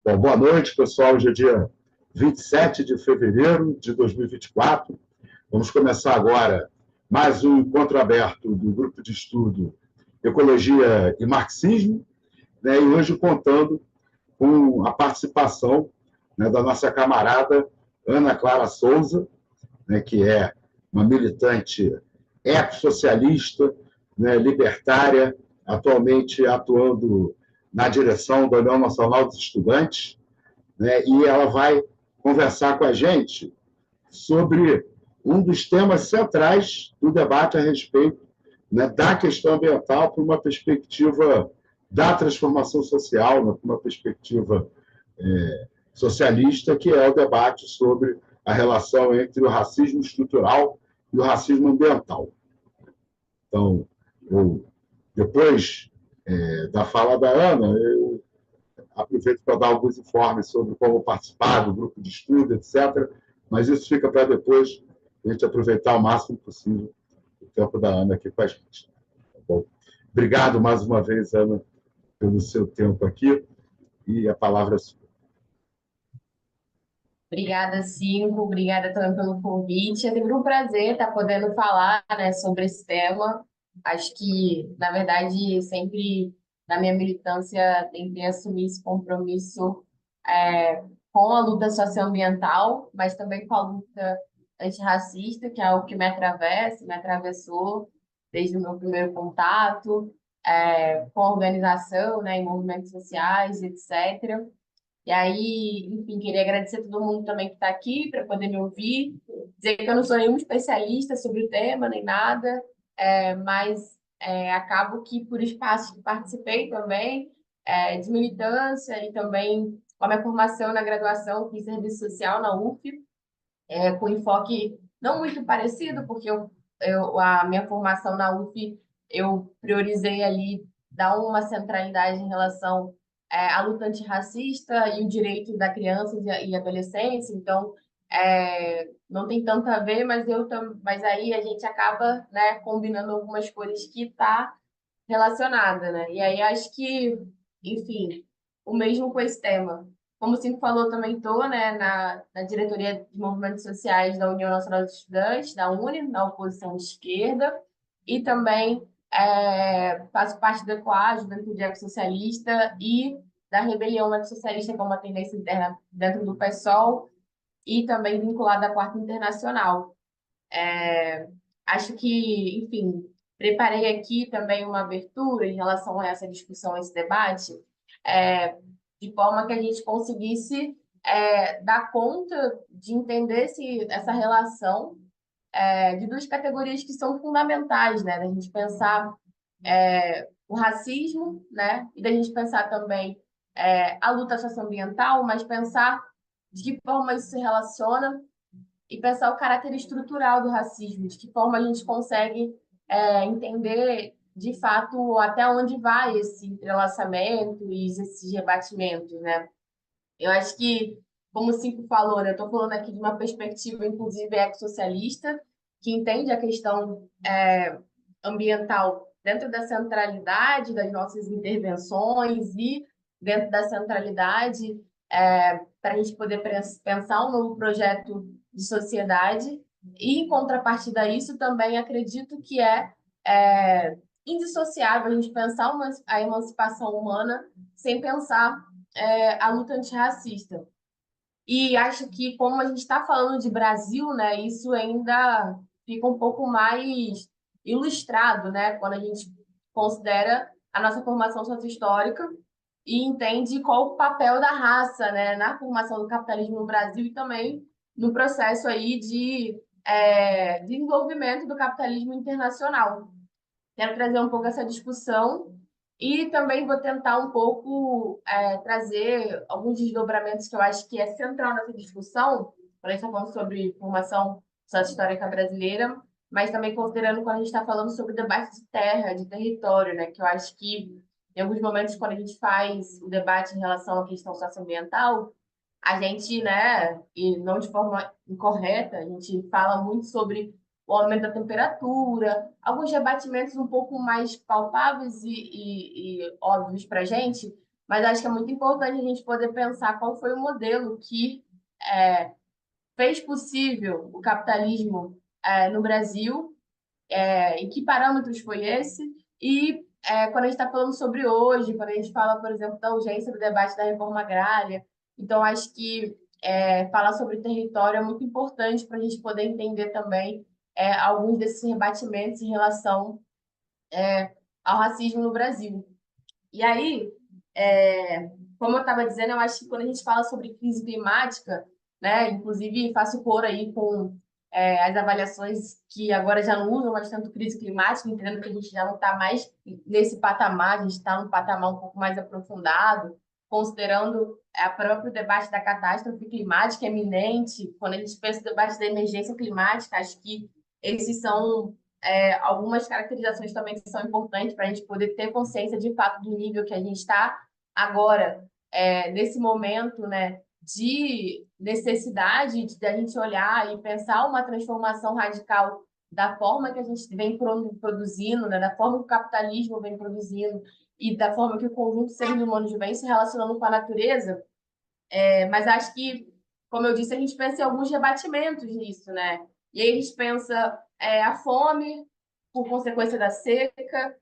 Bom, boa noite, pessoal. Hoje é dia 27 de fevereiro de 2024. Vamos começar agora mais um encontro aberto do Grupo de Estudo Ecologia e Marxismo, né? E hoje contando com a participação, né, da nossa camarada Ana Clara Souza, né, que é uma militante ecossocialista, né, libertária, atualmente atuando na direção da União Nacional dos Estudantes, né, e ela vai conversar com a gente sobre um dos temas centrais do debate a respeito, né, da questão ambiental por uma perspectiva da transformação social, né, por uma perspectiva socialista, que é o debate sobre a relação entre o racismo estrutural e o racismo ambiental. Então, depois da fala da Ana, eu aproveito para dar alguns informes sobre como participar do grupo de estudo, etc. Mas isso fica para depois, a gente aproveitar o máximo possível o tempo da Ana aqui com a gente. Tá bom? Obrigado mais uma vez, Ana, pelo seu tempo aqui, e a palavra é sua. Obrigada, Cinco. Obrigada também pelo convite. É sempre um prazer estar podendo falar, né, sobre esse tema. Acho que, na verdade, sempre na minha militância tentei assumir esse compromisso com a luta socioambiental, mas também com a luta antirracista, que é algo que me atravessa, me atravessou desde o meu primeiro contato, com a organização, né, em movimentos sociais, etc. E aí, enfim, queria agradecer a todo mundo também que está aqui para poder me ouvir. Dizer que eu não sou nenhum especialista sobre o tema, nem nada, mas acabo que por espaços que participei também, de militância e também com a minha formação na graduação em serviço social na UF, com enfoque não muito parecido, porque a minha formação na UF, eu priorizei ali dar uma centralidade em relação à luta antirracista e o direito da criança e adolescência, então não tem tanto a ver, mas aí a gente acaba, né, combinando algumas coisas que tá relacionada, né? E aí acho que, enfim, o mesmo com esse tema. Como o Cinco falou, também estou, né, na diretoria de movimentos sociais da União Nacional dos Estudantes, da UNE, na oposição de esquerda, e também faço parte do ECOA, Juventude Ecossocialista, e da Rebelião Ecossocialista, que é uma tendência interna dentro do PSOL, e também vinculada à Quarta Internacional. Acho que, enfim, preparei aqui também uma abertura em relação a essa discussão, a esse debate, de forma que a gente conseguisse dar conta de entender essa relação de duas categorias que são fundamentais, né? Da gente pensar o racismo, né? E da gente pensar também a luta socioambiental, mas pensar de que forma isso se relaciona e pensar o caráter estrutural do racismo, de que forma a gente consegue entender de fato até onde vai esse entrelaçamento e esses rebatimentos, né? Eu acho que, como o Cinco falou, né, eu estou falando aqui de uma perspectiva, inclusive, ecossocialista, que entende a questão ambiental dentro da centralidade das nossas intervenções e dentro da centralidade para a gente poder pensar um novo projeto de sociedade. E, em contrapartida a isso, também acredito que indissociável a gente pensar a emancipação humana sem pensar a luta antirracista. E acho que, como a gente está falando de Brasil, né, isso ainda fica um pouco mais ilustrado, né, quando a gente considera a nossa formação sociohistórica e entende qual o papel da raça, né, na formação do capitalismo no Brasil e também no processo aí de desenvolvimento do capitalismo internacional. Quero trazer um pouco essa discussão e também vou tentar um pouco trazer alguns desdobramentos que eu acho que é central nessa discussão, quando a gente está falando sobre formação sociohistórica brasileira, mas também considerando quando a gente está falando sobre debate de terra, de território, né? Que eu acho que em alguns momentos, quando a gente faz o debate em relação à questão socioambiental, a gente, né, e não de forma incorreta, a gente fala muito sobre o aumento da temperatura, alguns rebatimentos um pouco mais palpáveis e óbvios para a gente, mas acho que é muito importante a gente poder pensar qual foi o modelo que é, fez possível o capitalismo no Brasil, em que parâmetros foi esse, e quando a gente está falando sobre hoje, quando a gente fala, por exemplo, da urgência do debate da reforma agrária, então acho que falar sobre território é muito importante para a gente poder entender também alguns desses rebatimentos em relação ao racismo no Brasil. E aí, como eu estava dizendo, eu acho que quando a gente fala sobre crise climática, né, inclusive faço coro aí com as avaliações que agora já não usam mais tanto crise climática, entendendo que a gente já não está mais nesse patamar, a gente está num patamar um pouco mais aprofundado, considerando o próprio debate da catástrofe climática eminente, quando a gente pensa no debate da emergência climática, acho que esses são algumas caracterizações também que são importantes para a gente poder ter consciência de fato do nível que a gente está agora, nesse momento, né, de necessidade de a gente olhar e pensar uma transformação radical da forma que a gente vem produzindo, né, da forma que o capitalismo vem produzindo e da forma que o conjunto de seres humanos vem se relacionando com a natureza. Mas acho que, como eu disse, a gente pensa em alguns rebatimentos nisso, né? E aí a gente pensa a fome, por consequência da seca,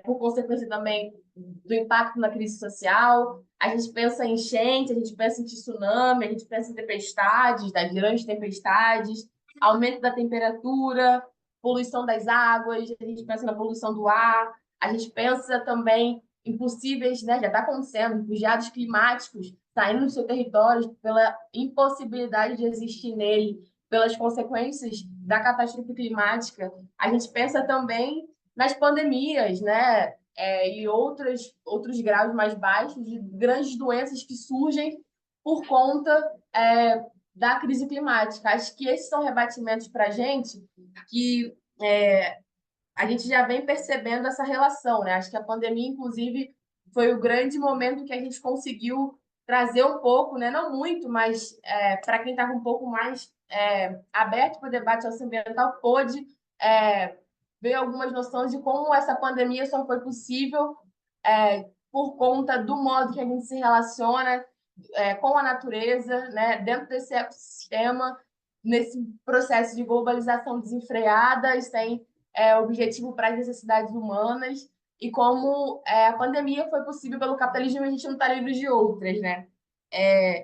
por consequência também do impacto na crise social. A gente pensa em enchente, a gente pensa em tsunami, a gente pensa em tempestades, das grandes tempestades, aumento da temperatura, poluição das águas, a gente pensa na poluição do ar, a gente pensa também em possíveis, né, já está acontecendo, refugiados climáticos saindo do seu território pela impossibilidade de existir nele, pelas consequências da catástrofe climática. A gente pensa também nas pandemias, né? E outros graus mais baixos de grandes doenças que surgem por conta da crise climática. Acho que esses são rebatimentos para a gente que a gente já vem percebendo essa relação, né? Acho que a pandemia, inclusive, foi o grande momento que a gente conseguiu trazer um pouco, né? Não muito, mas para quem estava um pouco mais aberto para o debate socioambiental, pôde ver algumas noções de como essa pandemia só foi possível por conta do modo que a gente se relaciona com a natureza, né? Dentro desse ecossistema, nesse processo de globalização desenfreada e sem objetivo para as necessidades humanas, e como a pandemia foi possível pelo capitalismo e a gente não está livre de outras, né?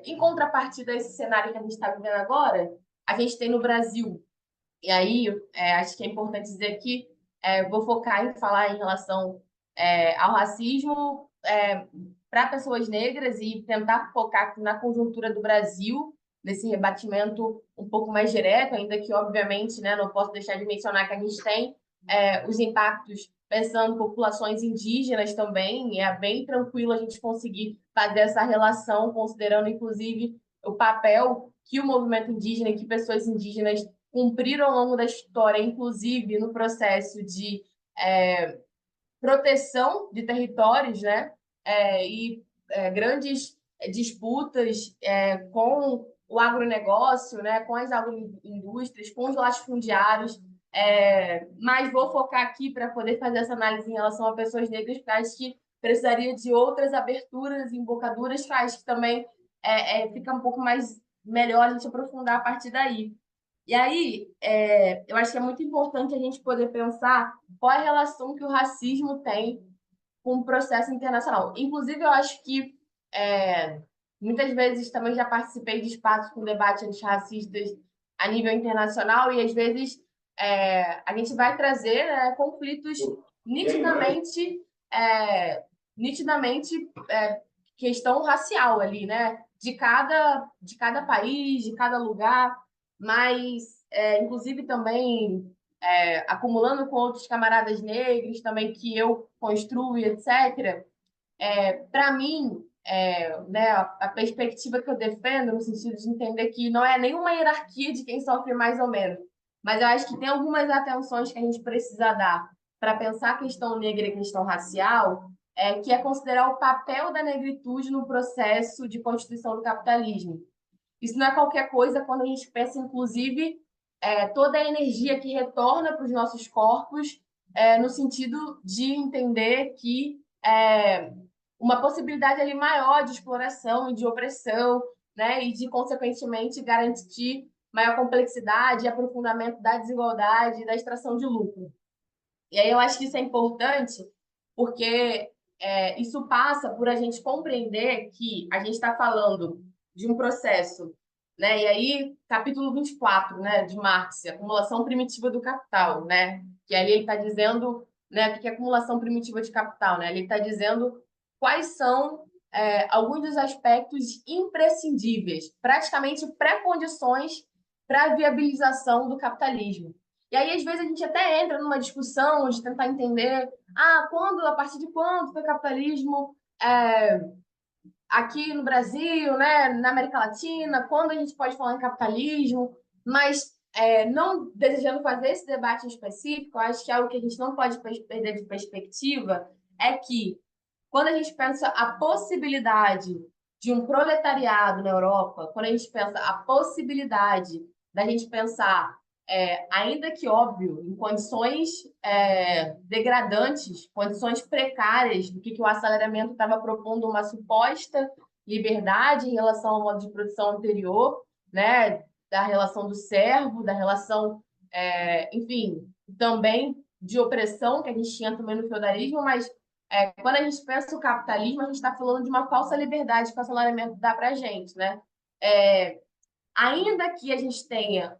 Em contrapartida a esse cenário que a gente está vivendo agora, a gente tem no Brasil, e aí acho que é importante dizer que vou focar em falar em relação ao racismo para pessoas negras e tentar focar na conjuntura do Brasil, nesse rebatimento um pouco mais direto, ainda que, obviamente, né, não posso deixar de mencionar que a gente tem os impactos pensando em populações indígenas também, e é bem tranquilo a gente conseguir fazer essa relação, considerando, inclusive, o papel que o movimento indígena e que pessoas indígenas cumpriram ao longo da história, inclusive no processo de proteção de territórios, né? Grandes disputas com o agronegócio, né? Com as agroindústrias, com os latifundiários. Mas vou focar aqui para poder fazer essa análise em relação a pessoas negras, porque acho que precisaria de outras aberturas e embocaduras, que acho que também fica um pouco mais melhor a gente aprofundar a partir daí. E aí, eu acho que é muito importante a gente poder pensar qual é a relação que o racismo tem com o processo internacional. Inclusive, eu acho que muitas vezes também já participei de espaços com debate antirracistas a nível internacional e, às vezes, a gente vai trazer conflitos nitidamente, nitidamente questão racial ali, né? De cada país, de cada lugar, mas, inclusive, também acumulando com outros camaradas negros também que eu construo e etc. Para mim, né, a perspectiva que eu defendo, no sentido de entender que não é nenhuma hierarquia de quem sofre mais ou menos, mas eu acho que tem algumas atenções que a gente precisa dar para pensar a questão negra e a questão racial, que é considerar o papel da negritude no processo de constituição do capitalismo. Isso não é qualquer coisa quando a gente pensa, inclusive, toda a energia que retorna para os nossos corpos, no sentido de entender que uma possibilidade ali maior de exploração e de opressão, né? E de, consequentemente, garantir maior complexidade e aprofundamento da desigualdade e da extração de lucro. E aí eu acho que isso é importante porque isso passa por a gente compreender que a gente está falando de um processo, né? E aí, capítulo 24, né, de Marx, acumulação primitiva do capital, né? Que ali ele está dizendo, né, o que é acumulação primitiva de capital, né? Ele está dizendo quais são alguns dos aspectos imprescindíveis, praticamente pré-condições para a viabilização do capitalismo. E aí, às vezes, a gente até entra numa discussão de tentar entender a partir de quando foi o capitalismo aqui no Brasil, né, na América Latina, quando a gente pode falar em capitalismo, mas não desejando fazer esse debate em específico, acho que algo que a gente não pode perder de perspectiva é que, quando a gente pensa a possibilidade de um proletariado na Europa, quando a gente pensa a possibilidade da gente pensar, ainda que óbvio, em condições degradantes, condições precárias, do que o aceleramento estava propondo uma suposta liberdade em relação ao modo de produção anterior, né, da relação do servo, da relação, enfim, também de opressão que a gente tinha também no feudalismo, mas quando a gente pensa o capitalismo, a gente está falando de uma falsa liberdade que o assalariamento dá para a gente, né? Ainda que a gente tenha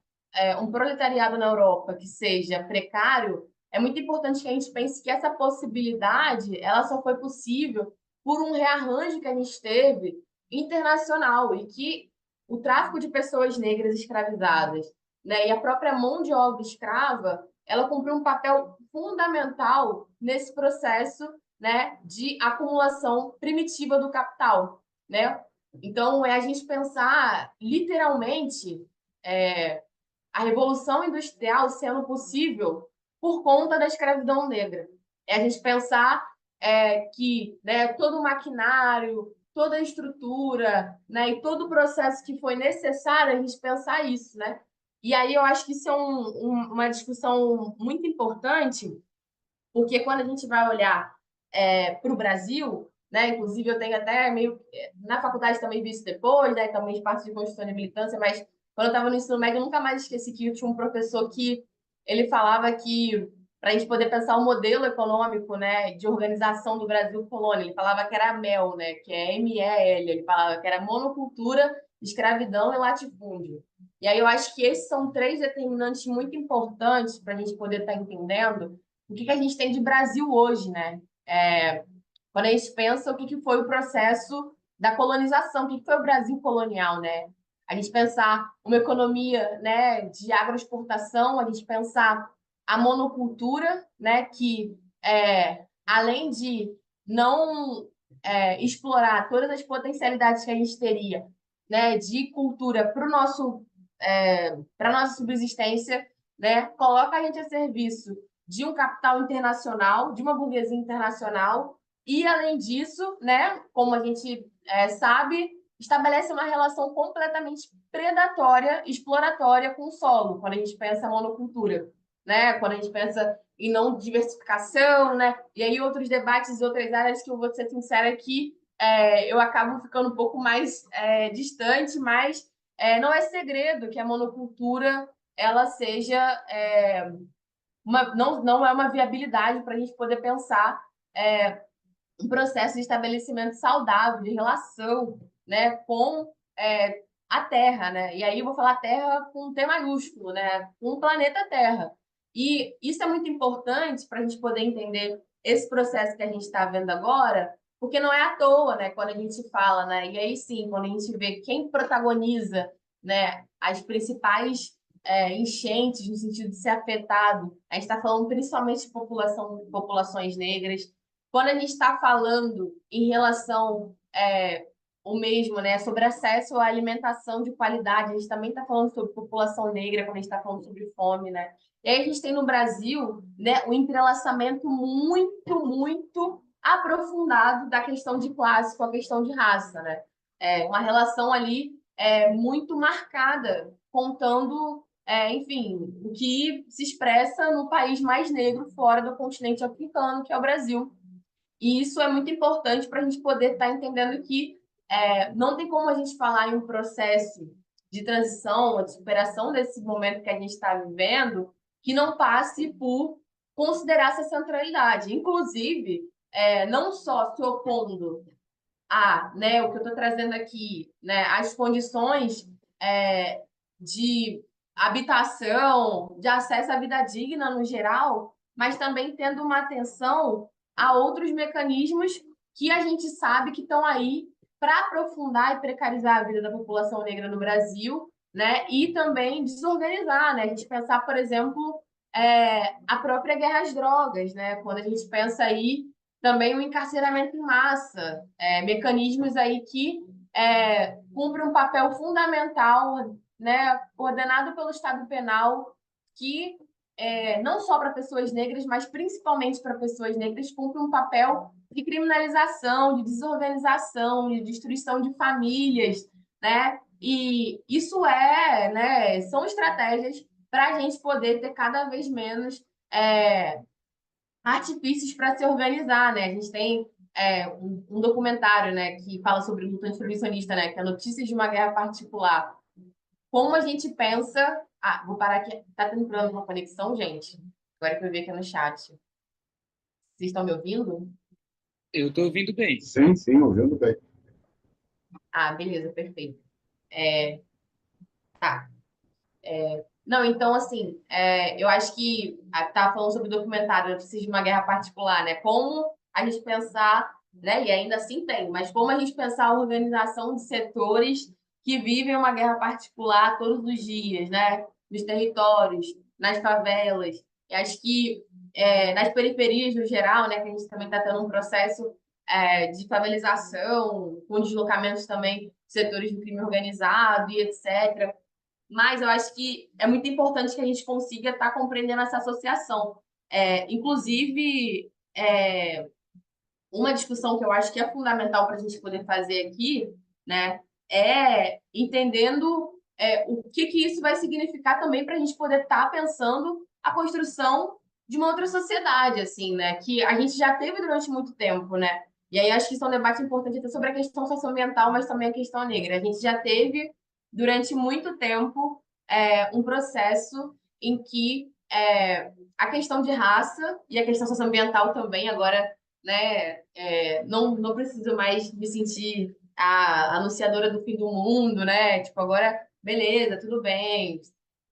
um proletariado na Europa que seja precário, é muito importante que a gente pense que essa possibilidade ela só foi possível por um rearranjo que a gente teve internacional e que o tráfico de pessoas negras escravizadas, né, e a própria mão de obra escrava, ela cumpriu um papel fundamental nesse processo, né, de acumulação primitiva do capital, né? Então, é a gente pensar literalmente é, a revolução industrial sendo possível por conta da escravidão negra. É a gente pensar que, né, todo o maquinário, toda a estrutura, né, e todo o processo que foi necessário, a gente pensar isso, né? E aí eu acho que isso é uma discussão muito importante, porque quando a gente vai olhar para o Brasil, né, inclusive eu tenho até meio. Na faculdade também vi isso depois, né, também de parte de construção de militância, mas quando eu estava no ensino médio, eu nunca mais esqueci que eu tinha um professor que ele falava que, para a gente poder pensar o modelo econômico, né, de organização do Brasil colônia, ele falava que era a MEL, né, que é MEL, ele falava que era monocultura, escravidão e latifúndio. E aí eu acho que esses são três determinantes muito importantes para a gente poder estar entendendo o que a gente tem de Brasil hoje, né? Quando a gente pensa o que foi o processo da colonização, o que foi o Brasil colonial, né? A gente pensar uma economia, né, de agroexportação, a gente pensar a monocultura, né, que além de não explorar todas as potencialidades que a gente teria, né, de cultura para o nosso para nossa subsistência, né, coloca a gente a serviço de um capital internacional, de uma burguesia internacional, e, além disso, né, como a gente sabe, estabelece uma relação completamente predatória, exploratória com o solo, quando a gente pensa em monocultura, né, quando a gente pensa em não diversificação, né, e aí outros debates e outras áreas que eu vou ser sincera que eu acabo ficando um pouco mais distante, mas não é segredo que a monocultura ela seja não é uma viabilidade para a gente poder pensar um processo de estabelecimento saudável, de relação, né, com a Terra, né? E aí eu vou falar Terra com T maiúsculo, né? Com o planeta Terra. E isso é muito importante para a gente poder entender esse processo que a gente está vendo agora, porque não é à toa, né? Quando a gente fala, né? E aí sim, quando a gente vê quem protagoniza, né? As principais enchentes no sentido de ser afetado, a gente está falando principalmente de populações negras. Quando a gente está falando em relação o mesmo, né, sobre acesso à alimentação de qualidade, a gente também está falando sobre população negra, quando a gente está falando sobre fome, né? E aí a gente tem no Brasil, né, um entrelaçamento muito, muito aprofundado da questão de classe com a questão de raça, né? Uma relação ali muito marcada, contando, enfim, o que se expressa no país mais negro fora do continente africano, que é o Brasil. E isso é muito importante para a gente poder estar entendendo que não tem como a gente falar em um processo de transição, de superação desse momento que a gente está vivendo, que não passe por considerar essa centralidade. Inclusive, não só se opondo a, né, o que eu estou trazendo aqui, né, as condições de habitação, de acesso à vida digna no geral, mas também tendo uma atenção a outros mecanismos que a gente sabe que estão aí para aprofundar e precarizar a vida da população negra no Brasil, né, e também desorganizar, né, a gente pensar, por exemplo, a própria guerra às drogas, né, quando a gente pensa aí também o encarceramento em massa, mecanismos aí que cumprem um papel fundamental, né, ordenado pelo Estado Penal, que não só para pessoas negras, mas principalmente para pessoas negras, cumpre um papel de criminalização, de desorganização, de destruição de famílias, né? E isso né, são estratégias para a gente poder ter cada vez menos artifícios para se organizar, né? A gente tem um documentário, né, que fala sobre luta antiproibicionista, né, que é Notícias de uma Guerra Particular. Como a gente pensa... Ah, vou parar aqui. Tá tendo problema na conexão, gente? Agora que eu vi aqui no chat. Vocês estão me ouvindo? Eu estou ouvindo bem. Sim, sim, ouvindo bem. Ah, beleza, perfeito. Tá. Não, então, assim, eu acho que tá falando sobre o documentário Notícias de uma Guerra Particular, né? Como a gente pensar, né? E ainda assim tem, mas como a gente pensar a organização de setores que vivem uma guerra particular todos os dias, né? Nos territórios, nas favelas. E acho que nas periferias no geral, né? Que a gente também está tendo um processo de favelização, com deslocamentos também de setores do crime organizado e etc. Mas eu acho que é muito importante que a gente consiga estar compreendendo essa associação. Inclusive, uma discussão que eu acho que é fundamental para a gente poder fazer aqui, né, é entendendo o que isso vai significar também para a gente poder estar pensando a construção de uma outra sociedade, assim, né, que a gente já teve durante muito tempo, né? E aí acho que isso é um debate importante até sobre a questão socioambiental, mas também a questão negra. A gente já teve durante muito tempo um processo em que a questão de raça e a questão socioambiental também agora, né? Não preciso mais me sentir a anunciadora do fim do mundo, né? Tipo, agora, beleza, tudo bem.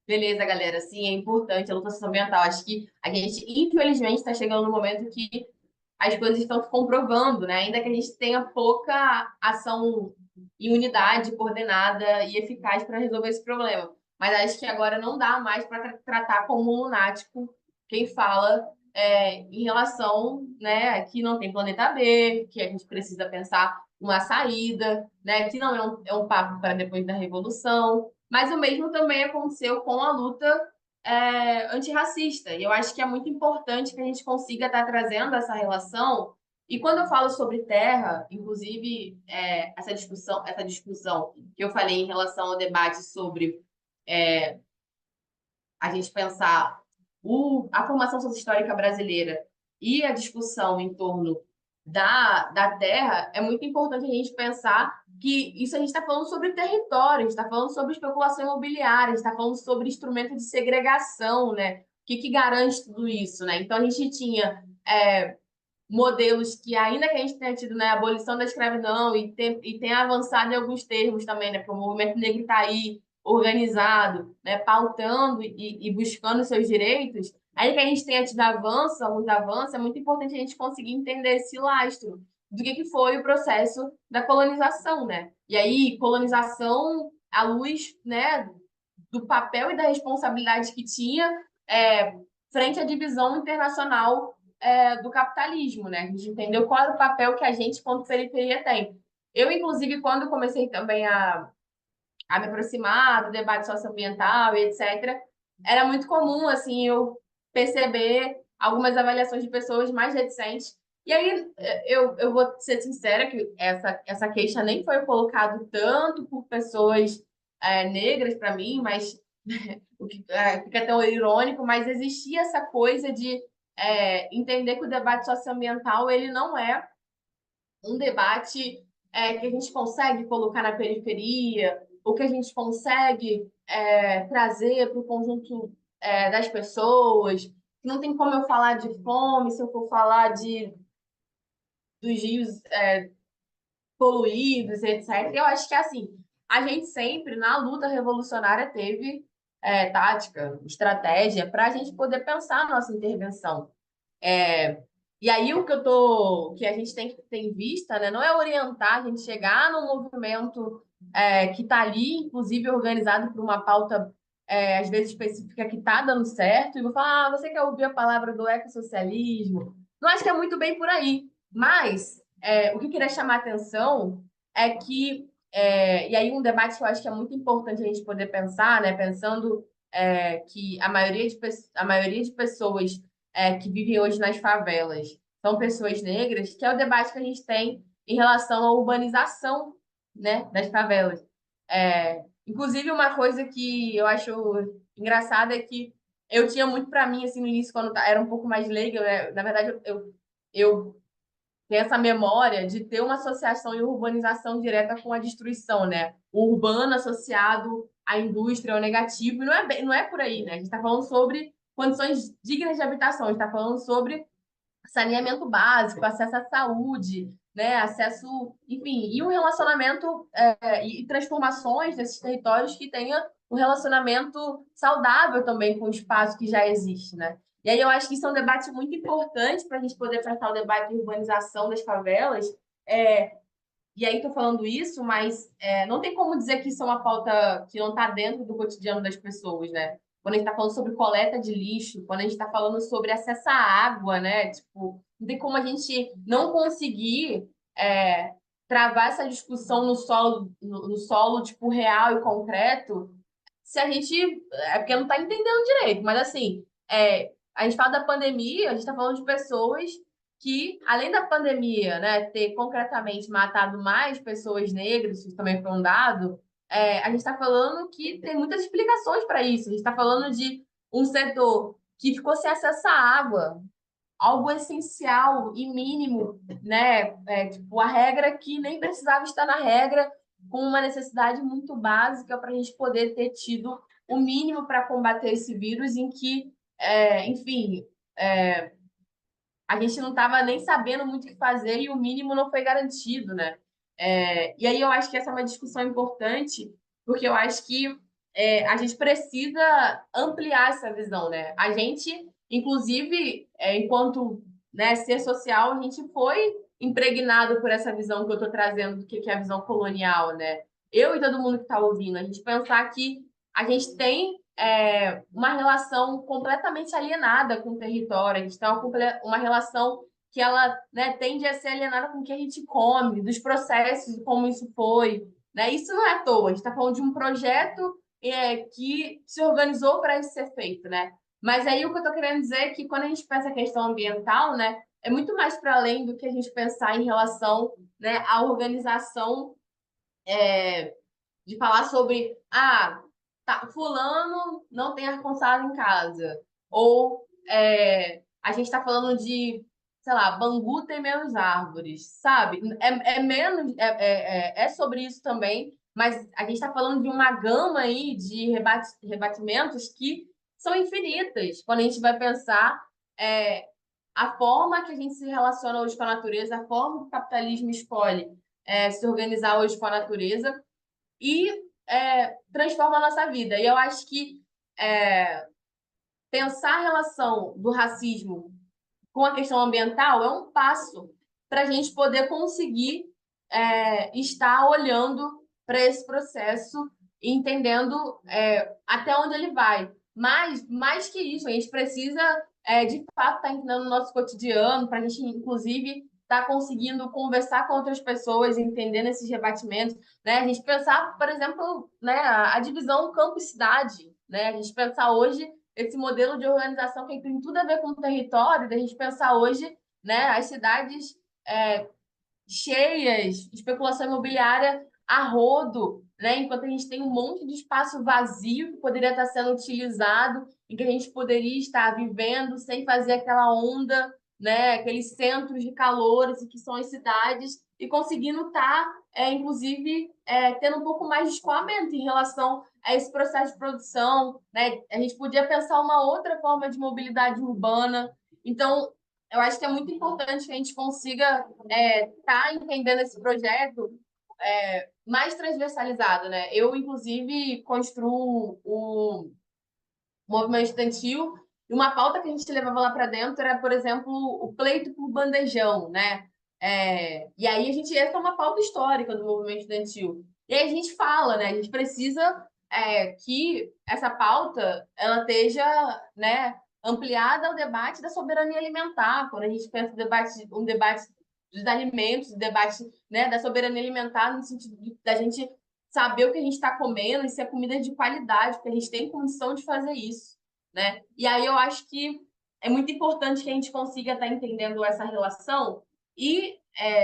Beleza, galera, sim, é importante a luta socioambiental. Acho que a gente, infelizmente, está chegando no momento que as coisas estão se comprovando, né? Ainda que a gente tenha pouca ação em unidade, coordenada e eficaz para resolver esse problema. Mas acho que agora não dá mais para tratar como um lunático quem fala em relação, né, que não tem planeta B, que a gente precisa pensar uma saída, né, que não é um papo para depois da Revolução. Mas o mesmo também aconteceu com a luta antirracista. E eu acho que é muito importante que a gente consiga estar trazendo essa relação. E quando eu falo sobre terra, inclusive essa discussão que eu falei em relação ao debate sobre a gente pensar a formação sociohistórica brasileira e a discussão em torno da terra, é muito importante a gente pensar que isso a gente está falando sobre território, a gente está falando sobre especulação imobiliária, a gente está falando sobre instrumento de segregação, né? O que garante tudo isso, né? Então a gente tinha modelos que, ainda que a gente tenha tido, né, a abolição da escravidão e tenha avançado em alguns termos também, né, porque o movimento negro está aí organizado, né, pautando e buscando seus direitos, aí que a gente tenha tido avanços, alguns avanços, é muito importante a gente conseguir entender esse lastro do que foi o processo da colonização, né? E aí, colonização à luz, né, do papel e da responsabilidade que tinha frente à divisão internacional do capitalismo, né? A gente entendeu qual era o papel que a gente, quanto periferia, tem. Eu, inclusive, quando comecei também a me aproximar do debate socioambiental e etc., era muito comum, assim, eu perceber algumas avaliações de pessoas mais reticentes. E aí, eu vou ser sincera que essa queixa nem foi colocada tanto por pessoas negras para mim, mas o que fica tão irônico, mas existia essa coisa de entender que o debate socioambiental ele não é um debate que a gente consegue colocar na periferia, ou que a gente consegue trazer para o conjunto das pessoas. Não tem como eu falar de fome se eu for falar dos rios poluídos, etc. Eu acho que assim, a gente sempre, na luta revolucionária, teve tática, estratégia para a gente poder pensar a nossa intervenção. E aí que a gente tem em vista, né, não é orientar a gente chegar num movimento que está ali, inclusive organizado por uma pauta às vezes específica que está dando certo, e vou falar, você quer ouvir a palavra do ecossocialismo? Não acho que é muito bem por aí, mas o que eu queria chamar a atenção é que, e aí um debate que eu acho que é muito importante a gente poder pensar, né, pensando que a maioria de pessoas que vivem hoje nas favelas são pessoas negras, que é o debate que a gente tem em relação à urbanização, né, das favelas. Inclusive, uma coisa que eu acho engraçada é que eu tinha muito para mim, assim, no início, quando era um pouco mais leiga, né? Na verdade, eu tenho essa memória de ter uma associação e urbanização direta com a destruição, né? O urbano associado à indústria, ao negativo, e não é por aí, né? A gente está falando sobre condições dignas de habitação, a gente está falando sobre saneamento básico, acesso à saúde, né? Acesso, enfim, e um relacionamento e transformações desses territórios que tenha um relacionamento saudável também com o espaço que já existe, né? E aí eu acho que isso é um debate muito importante para a gente poder tratar o debate de urbanização das favelas. É, e aí estou falando isso, mas não tem como dizer que isso é uma pauta que não está dentro do cotidiano das pessoas, né? Quando a gente está falando sobre coleta de lixo, quando a gente está falando sobre acesso à água, né? Tipo, não tem como a gente não conseguir travar essa discussão no solo tipo, real e concreto, se a gente. É porque não está entendendo direito, mas assim, a gente fala da pandemia, a gente está falando de pessoas que, além da pandemia, né, ter concretamente matado mais pessoas negras, isso também foi um dado, a gente está falando que tem muitas explicações para isso. A gente está falando de um setor que ficou sem acesso à água, algo essencial e mínimo, né? Tipo, a regra que nem precisava estar na regra, com uma necessidade muito básica para a gente poder ter tido o mínimo para combater esse vírus, em que, enfim, a gente não estava nem sabendo muito o que fazer e o mínimo não foi garantido, né? E aí eu acho que essa é uma discussão importante, porque eu acho que a gente precisa ampliar essa visão, né? A gente, inclusive, enquanto né, ser social, a gente foi impregnado por essa visão que eu estou trazendo do que é a visão colonial, né? Eu e todo mundo que está ouvindo, a gente pensar que a gente tem uma relação completamente alienada com o território, a gente tem uma relação que ela né, tende a ser alienada com o que a gente come, dos processos, de como isso foi. Né? Isso não é à toa, a gente está falando de um projeto que se organizou para isso ser feito. Né? Mas aí o que eu estou querendo dizer é que quando a gente pensa a questão ambiental, né, é muito mais para além do que a gente pensar em relação né, à organização de falar sobre fulano não tem ar-condicionado em casa. Ou a gente está falando de, sei lá, Bangu tem menos árvores, sabe? Menos, é sobre isso também, mas a gente está falando de uma gama aí de rebatimentos que são infinitas. Quando a gente vai pensar a forma que a gente se relaciona hoje com a natureza, a forma que o capitalismo escolhe se organizar hoje com a natureza, e transforma a nossa vida. E eu acho que pensar a relação do racismo com a questão ambiental é um passo para a gente poder conseguir estar olhando para esse processo e entendendo até onde ele vai. Mas, mais que isso, a gente precisa, de fato, estar entendendo no nosso cotidiano, para a gente, inclusive, estar conseguindo conversar com outras pessoas, entendendo esses rebatimentos. Né? A gente pensar, por exemplo, né, a divisão campo-cidade. Né? A gente pensar hoje esse modelo de organização que tem tudo a ver com o território, da gente pensar hoje né, as cidades cheias, especulação imobiliária a rodo, né? Enquanto a gente tem um monte de espaço vazio que poderia estar sendo utilizado em que a gente poderia estar vivendo sem fazer aquela onda, né, aqueles centros de calores que são as cidades, e conseguindo estar, inclusive, tendo um pouco mais de escoamento em relação a esse processo de produção, né? A gente podia pensar uma outra forma de mobilidade urbana. Então, eu acho que é muito importante que a gente consiga estar entendendo esse projeto mais transversalizado, né? Eu, inclusive, construo o movimento estudantil e uma pauta que a gente levava lá para dentro era, por exemplo, o pleito por bandejão, né? E aí essa é uma pauta histórica do movimento estudantil. E aí a gente fala, né? A gente precisa que essa pauta ela esteja, né, ampliada ao debate da soberania alimentar. Quando a gente pensa um debate dos alimentos, um debate, né, da soberania alimentar no sentido da gente saber o que a gente está comendo e se é comida de qualidade, porque a gente tem condição de fazer isso, né? E aí eu acho que é muito importante que a gente consiga estar entendendo essa relação e,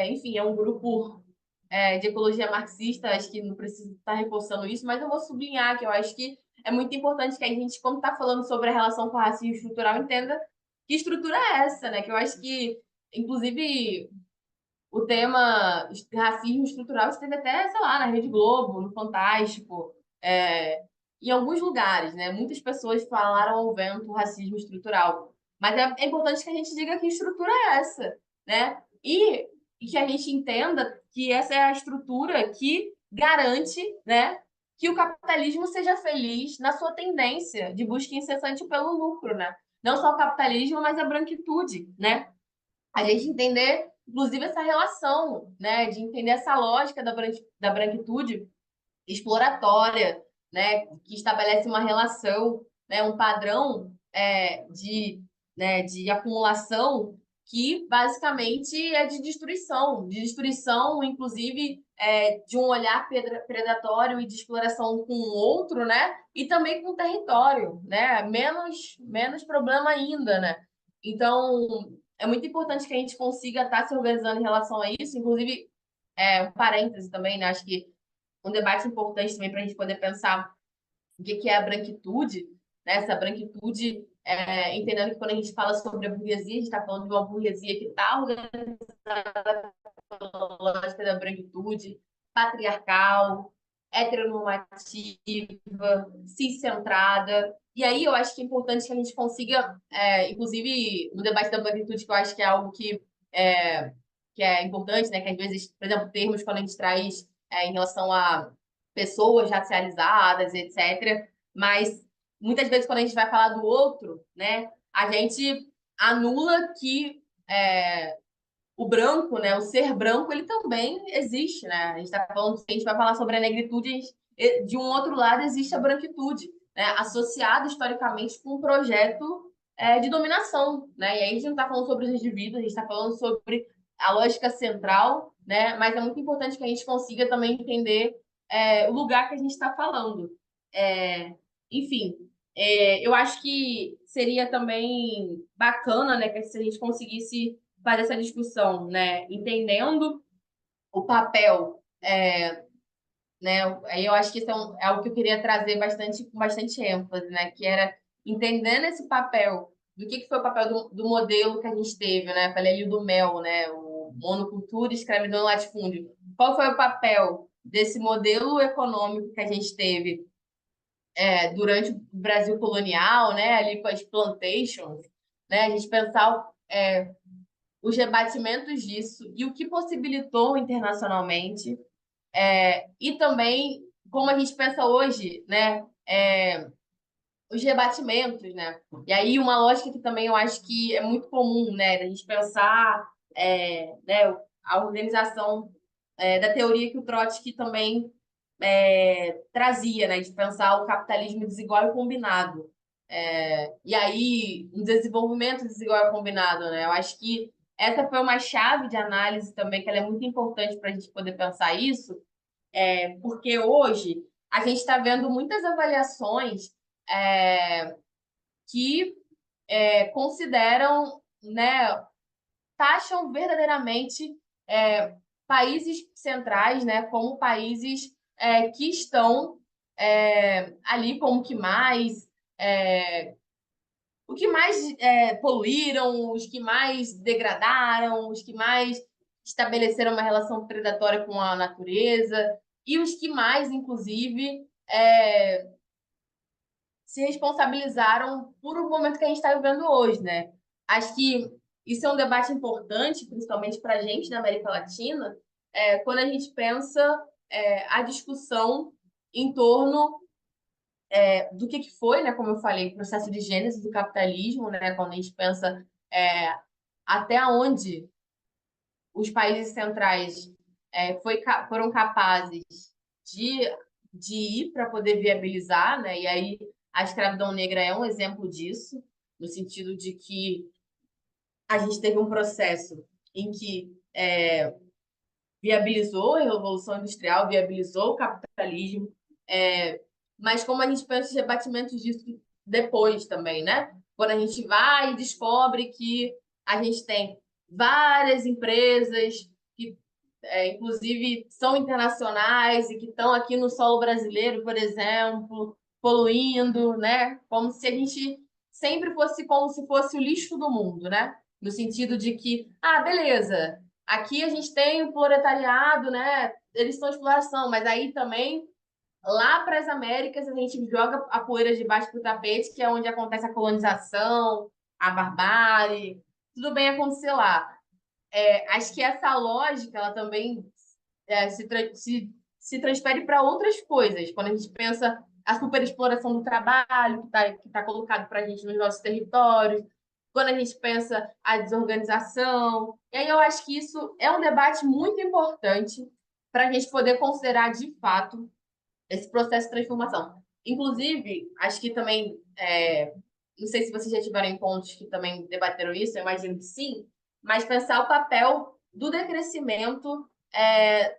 enfim, é um grupo de ecologia marxista, acho que não preciso estar reforçando isso, mas eu vou sublinhar que eu acho que é muito importante que a gente, quando está falando sobre a relação com o racismo estrutural, entenda que estrutura é essa, né? Que eu acho que, inclusive, o tema racismo estrutural esteve até, sei lá, na Rede Globo, no Fantástico, em alguns lugares, né? Muitas pessoas falaram ao vento racismo estrutural. Mas é importante que a gente diga que estrutura é essa, né? E que a gente entenda que essa é a estrutura que garante, né, que o capitalismo seja feliz na sua tendência de busca incessante pelo lucro, né? Não só o capitalismo, mas a branquitude, né? A gente entender, inclusive, essa relação, né, de entender essa lógica da branquitude exploratória, né, que estabelece uma relação, né, um padrão de acumulação que basicamente é de destruição, inclusive de um olhar predatório e de exploração com o outro, né, e também com o território, né, menos problema ainda, né. Então, é muito importante que a gente consiga estar se organizando em relação a isso, inclusive, um parêntese também, né, acho que um debate importante também para a gente poder pensar o que é a branquitude, né? Essa branquitude, entendendo que quando a gente fala sobre a burguesia, a gente está falando de uma burguesia que está organizada pela lógica da branquitude, patriarcal, heteronormativa, cis-centrada. E aí eu acho que é importante que a gente consiga, inclusive, no debate da branquitude, que eu acho que é algo que é importante, né? Que às vezes, por exemplo, termos quando a gente traz em relação a pessoas racializadas, etc. Mas muitas vezes quando a gente vai falar do outro, né? A gente anula que o branco, né? O ser branco, ele também existe, né? A gente está falando, a gente vai falar sobre a negritude, de um outro lado existe a branquitude, né? Associada historicamente com um projeto de dominação, né? E aí a gente não está falando sobre os indivíduos, a gente está falando sobre a lógica central, né? Mas é muito importante que a gente consiga também entender o lugar que a gente está falando. Enfim, eu acho que seria também bacana, né, que se a gente conseguisse fazer essa discussão, né, entendendo o papel, né, aí eu acho que isso é algo que eu queria trazer com bastante ênfase, né, que era entendendo esse papel, do que foi o papel do modelo que a gente teve, né, falei ali do MEL, né, o monocultura, escravidão e latifúndio. Qual foi o papel desse modelo econômico que a gente teve durante o Brasil colonial, né, ali com as plantations, né, a gente pensar os rebatimentos disso e o que possibilitou internacionalmente, e também como a gente pensa hoje, né, os rebatimentos, né? E aí uma lógica que também eu acho que é muito comum, né, da gente pensar, né, a organização da teoria que o Trotsky também trazia, né, de pensar o capitalismo desigual e combinado. E aí, um desenvolvimento desigual e combinado, né? Eu acho que essa foi uma chave de análise também, que ela é muito importante para a gente poder pensar isso, porque hoje a gente está vendo muitas avaliações que consideram, né, taxam verdadeiramente países centrais, né, como países que estão ali como que mais o que mais poluíram, os que mais degradaram, os que mais estabeleceram uma relação predatória com a natureza e os que mais, inclusive, se responsabilizaram por o momento que a gente está vivendo hoje, né? Acho que isso é um debate importante, principalmente para a gente na América Latina, quando a gente pensa a discussão em torno do que foi, né? Como eu falei, o processo de gênese do capitalismo, né? Quando a gente pensa até onde os países centrais foram capazes de, de ir para poder viabilizar, né? E aí a escravidão negra é um exemplo disso, no sentido de que a gente teve um processo em que viabilizou a Revolução Industrial, viabilizou o capitalismo, mas como a gente pensa os rebatimentos disso depois também, né? Quando a gente vai e descobre que a gente tem várias empresas que, inclusive, são internacionais e que estão aqui no solo brasileiro, por exemplo, poluindo, né? Como se a gente sempre fosse como se fosse o lixo do mundo, né? No sentido de que, beleza, aqui a gente tem o proletariado, né? Eles estão em exploração, mas aí também lá para as Américas, a gente joga a poeira debaixo do tapete, que é onde acontece a colonização, a barbárie, tudo bem acontecer lá. Acho que essa lógica, ela também se transfere para outras coisas. Quando a gente pensa a superexploração do trabalho que tá colocado para a gente nos nossos territórios, quando a gente pensa a desorganização. E aí eu acho que isso é um debate muito importante para a gente poder considerar de fato esse processo de transformação. Inclusive, acho que também, não sei se vocês já tiveram encontros que também debateram isso, eu imagino que sim, mas pensar o papel do decrescimento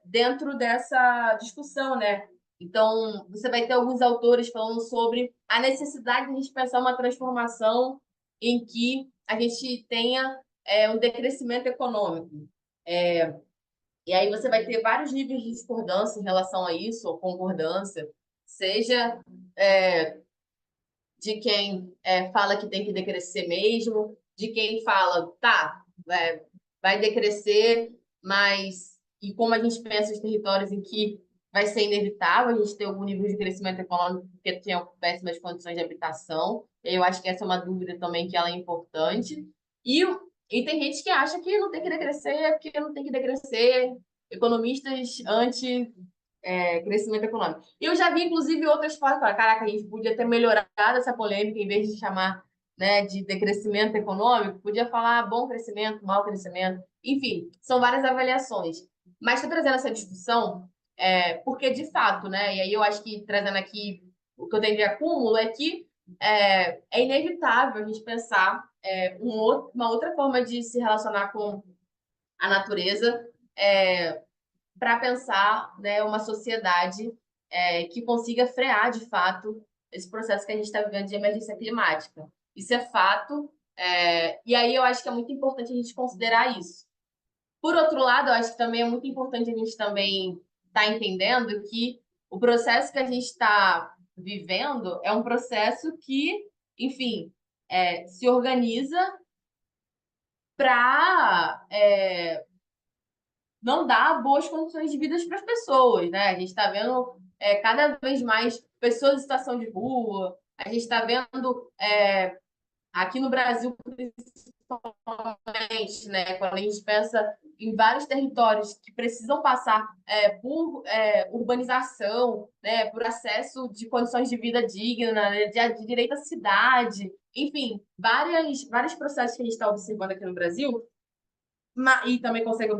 dentro dessa discussão, né? Então, você vai ter alguns autores falando sobre a necessidade de a gente pensar uma transformação em que a gente tenha um decrescimento econômico. E aí você vai ter vários níveis de discordância em relação a isso, ou concordância, seja de quem fala que tem que decrescer mesmo, de quem fala, tá, vai decrescer, mas e como a gente pensa os territórios em que vai ser inevitável a gente ter algum nível de crescimento econômico porque tem péssimas condições de habitação. Eu acho que essa é uma dúvida também que ela é importante. E, e tem gente que acha que não tem que decrescer, porque não tem que decrescer. Economistas anti crescimento econômico. E eu já vi, inclusive, outras falas, falar, caraca, a gente podia ter melhorado essa polêmica, em vez de chamar, né, de decrescimento econômico, podia falar bom crescimento, mau crescimento. Enfim, são várias avaliações. Mas estou trazendo essa discussão porque, de fato, né, e aí eu acho que trazendo aqui o que eu tenho de acúmulo é que é inevitável a gente pensar uma outra forma de se relacionar com a natureza, para pensar, né, uma sociedade que consiga frear, de fato, esse processo que a gente está vivendo de emergência climática. Isso é fato, e aí eu acho que é muito importante a gente considerar isso. Por outro lado, eu acho que também é muito importante a gente também estar entendendo que o processo que a gente está vivendo é um processo que, enfim, se organiza para não dá boas condições de vida para as pessoas, né? A gente está vendo cada vez mais pessoas em situação de rua, a gente está vendo aqui no Brasil, principalmente, né? Quando a gente pensa em vários territórios que precisam passar por urbanização, né? Por acesso de condições de vida digna, né? de direito à cidade, enfim, vários processos que a gente está observando aqui no Brasil e também consegue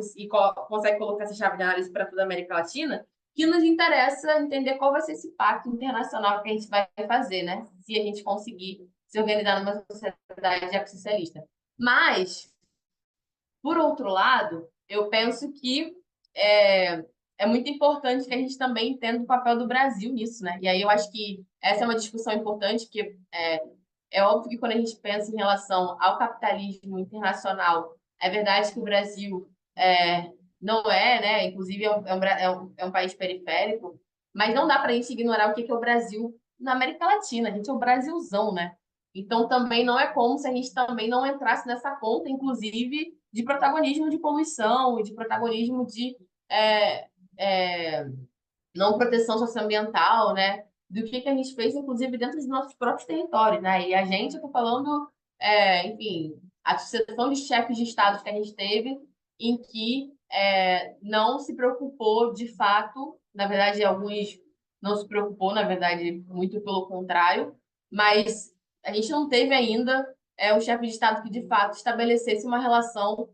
colocar essa chave de análise para toda a América Latina, que nos interessa entender qual vai ser esse pacto internacional que a gente vai fazer, né? Se a gente conseguir se organizar numa sociedade ecossocialista. Mas, por outro lado, eu penso que é muito importante que a gente também entenda o papel do Brasil nisso, né? E aí eu acho que essa é uma discussão importante, porque é óbvio que quando a gente pensa em relação ao capitalismo internacional, é verdade que o Brasil não né? Inclusive é um país periférico, mas não dá para a gente ignorar o que é o Brasil na América Latina. A gente é o Brasilzão, né? Então, também não é como se a gente também não entrasse nessa conta, inclusive, de protagonismo de poluição, de protagonismo de é, é, não proteção socioambiental, né? Do que a gente fez, inclusive, dentro dos nossos próprios territórios, né? E a gente, eu tô falando, enfim, a sucessão de chefes de estados que a gente teve, em que não se preocupou de fato, na verdade, alguns não se preocupou, na verdade, muito pelo contrário, mas a gente não teve ainda um chefe de estado que, de fato, estabelecesse uma relação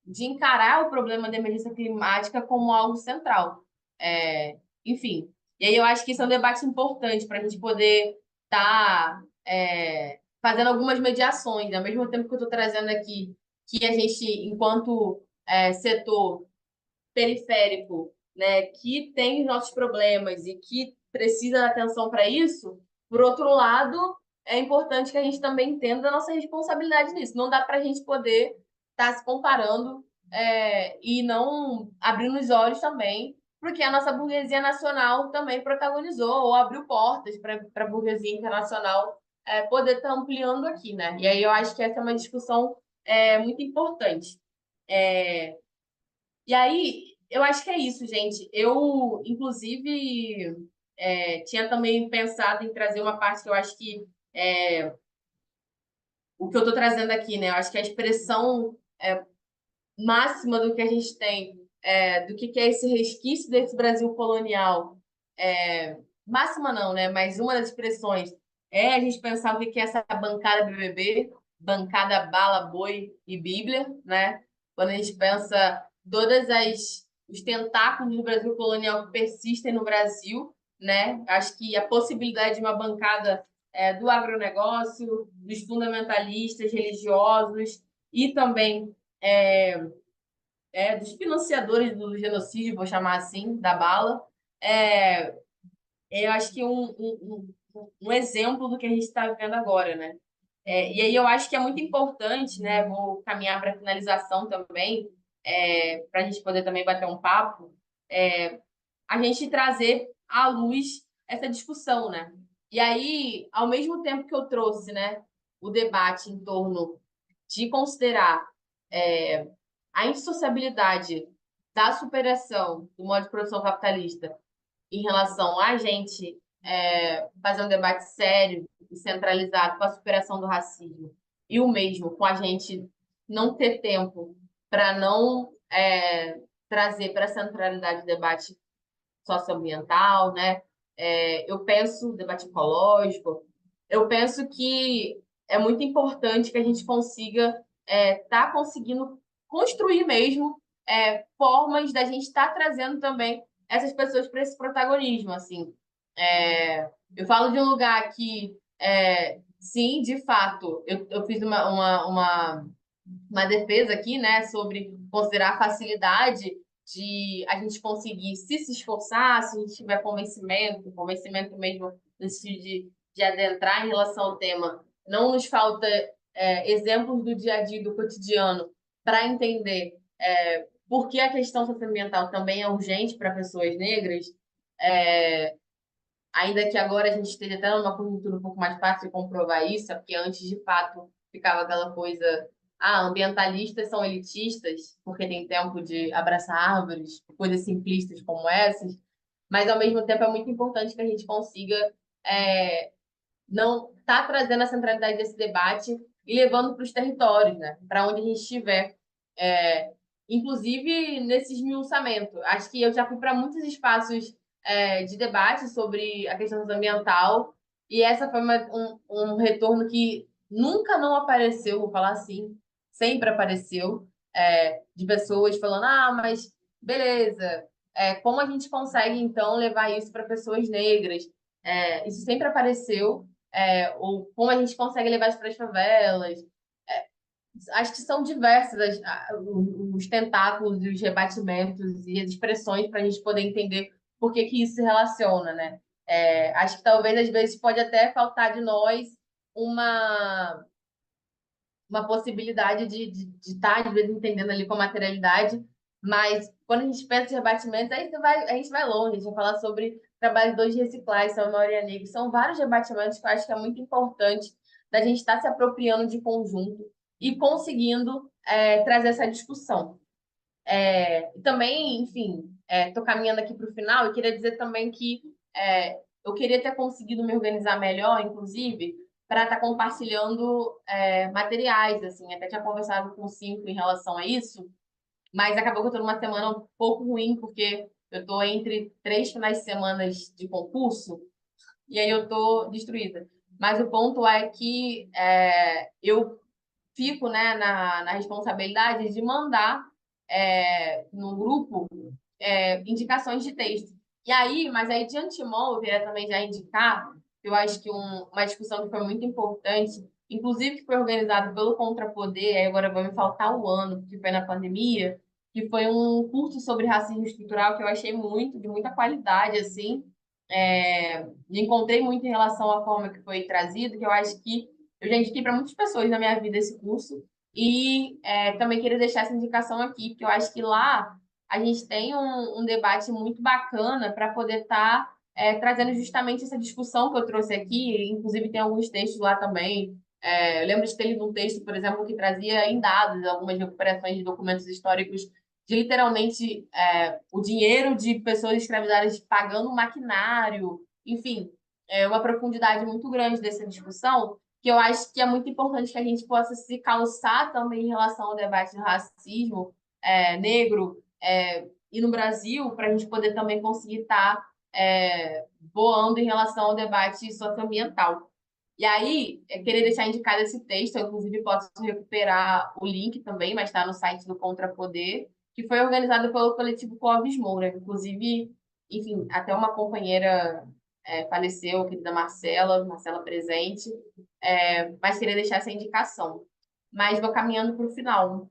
de encarar o problema da emergência climática como algo central. É, enfim, e aí eu acho que isso é um debate importante para a gente poder estar fazendo algumas mediações, ao mesmo tempo que eu estou trazendo aqui que a gente, enquanto setor periférico, né, que tem os nossos problemas e que precisa de atenção para isso, por outro lado, é importante que a gente também entenda a nossa responsabilidade nisso. Não dá para a gente poder estar se comparando e não abrindo os olhos também, porque a nossa burguesia nacional também protagonizou ou abriu portas para a burguesia internacional poder estar ampliando aqui, né? E aí eu acho que essa é uma discussão muito importante. E aí, eu acho que é isso, gente. Eu, inclusive, tinha também pensado em trazer uma parte que eu acho que o que eu estou trazendo aqui, né? Eu acho que a expressão máxima do que a gente tem, do que é esse resquício desse Brasil colonial. Máxima não, né? Mas uma das expressões é a gente pensar o que é essa bancada BBB, bancada bala, boi e Bíblia, né? Quando a gente pensa todas os tentáculos do Brasil colonial que persistem no Brasil, né? Acho que a possibilidade de uma bancada do agronegócio, dos fundamentalistas religiosos e também dos financiadores do genocídio, vou chamar assim, da bala, é, eu acho que um exemplo do que a gente está vivendo agora, né? E aí eu acho que é muito importante, né? Vou caminhar para a finalização também, para a gente poder também bater um papo, a gente trazer à luz essa discussão, né? E aí, ao mesmo tempo que eu trouxe, né, o debate em torno de considerar a insociabilidade da superação do modo de produção capitalista em relação a gente fazer um debate sério e centralizado com a superação do racismo e o mesmo com a gente não ter tempo para não trazer para a centralidade do debate socioambiental, né? Eu penso debate ecológico, eu penso que é muito importante que a gente consiga estar conseguindo construir mesmo formas da gente estar trazendo também essas pessoas para esse protagonismo, assim. Eu falo de um lugar que, sim, de fato, eu fiz uma defesa aqui, né, sobre considerar a facilidade de a gente conseguir, se esforçar, se a gente tiver convencimento mesmo no sentido de adentrar em relação ao tema. Não nos falta exemplos do dia a dia, do cotidiano, para entender por que a questão socioambiental também é urgente para pessoas negras, ainda que agora a gente esteja até numa conjuntura um pouco mais fácil de comprovar isso, é porque antes, de fato, ficava aquela coisa, ambientalistas são elitistas, porque tem tempo de abraçar árvores, coisas simplistas como essas, mas, ao mesmo tempo, é muito importante que a gente consiga não tá trazendo a centralidade desse debate e levando para os territórios, né? Para onde a gente estiver. Inclusive nesse esmiuçamento. Acho que eu já fui para muitos espaços de debate sobre a questão ambiental e essa foi um retorno que nunca não apareceu, vou falar assim, sempre apareceu, de pessoas falando, mas beleza, como a gente consegue então levar isso para pessoas negras? Isso sempre apareceu, ou como a gente consegue levar isso para as favelas. Acho que são diversas os tentáculos e os rebatimentos e as expressões para a gente poder entender por que isso se relaciona, né? Acho que talvez às vezes pode até faltar de nós uma, uma possibilidade de estar, às vezes, entendendo ali com a materialidade, mas quando a gente pensa em rebatimentos, a gente vai longe, a gente vai falar sobre trabalhadores de reciclagem, são a maioria negra. São vários debatimentos que eu acho que é muito importante da gente estar se apropriando de conjunto e conseguindo trazer essa discussão. E também, enfim, estou caminhando aqui para o final e queria dizer também que eu queria ter conseguido me organizar melhor, inclusive, para estar compartilhando materiais, assim, até tinha conversado com o Cinco em relação a isso, mas acabou que eu estou numa semana um pouco ruim, porque eu estou entre 3 finais de semana de concurso, e aí eu estou destruída. Mas o ponto é que eu fico, né, na responsabilidade de mandar no grupo indicações de texto. E aí, mas aí de antemão, eu queria também já indicar, eu acho que uma discussão que foi muito importante, inclusive que foi organizado pelo Contrapoder, aí agora vai me faltar o ano, que foi na pandemia, que foi um curso sobre racismo estrutural que eu achei de muita qualidade, assim. Me encontrei muito em relação à forma que foi trazido, que eu acho que eu já indiquei para muitas pessoas na minha vida esse curso, e também queria deixar essa indicação aqui, porque eu acho que lá a gente tem um debate muito bacana para poder estar trazendo justamente essa discussão que eu trouxe aqui, inclusive tem alguns textos lá também. Eu lembro de ter lido um texto, por exemplo, que trazia em dados algumas recuperações de documentos históricos de literalmente o dinheiro de pessoas escravizadas pagando maquinário, enfim, uma profundidade muito grande dessa discussão, que eu acho que é muito importante que a gente possa se calçar também em relação ao debate do racismo negro e no Brasil, para a gente poder também conseguir estar voando em relação ao debate socioambiental. E aí, eu queria deixar indicado esse texto, eu, inclusive posso recuperar o link também, mas está no site do Contrapoder, que foi organizado pelo coletivo Clóvis Moura. Inclusive, enfim, até uma companheira faleceu, a querida Marcela presente, mas queria deixar essa indicação. Mas vou caminhando para o final.